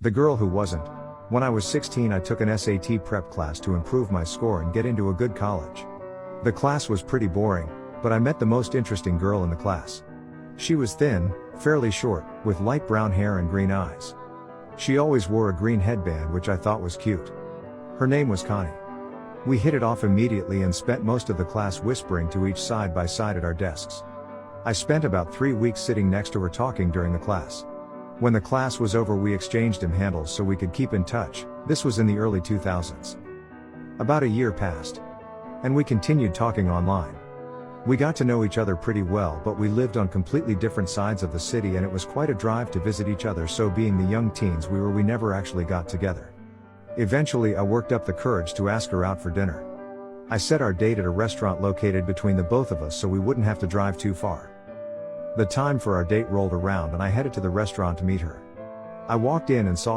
The girl who wasn't. When I was 16, I took an SAT prep class to improve my score and get into a good college. The class was pretty boring, but I met the most interesting girl in the class. She was thin, fairly short, with light brown hair and green eyes. She always wore a green headband, which I thought was cute. Her name was Connie. We hit it off immediately and spent most of the class whispering to each side by side at our desks. I spent about 3 weeks sitting next to her talking during the class. When the class was over, we exchanged handles so we could keep in touch. This was in the early 2000s. About a year passed, and we continued talking online. We got to know each other pretty well, but we lived on completely different sides of the city and it was quite a drive to visit each other, so being the young teens we never actually got together. Eventually I worked up the courage to ask her out for dinner. I set our date at a restaurant located between the both of us so we wouldn't have to drive too far. The time for our date rolled around and I headed to the restaurant to meet her. I walked in and saw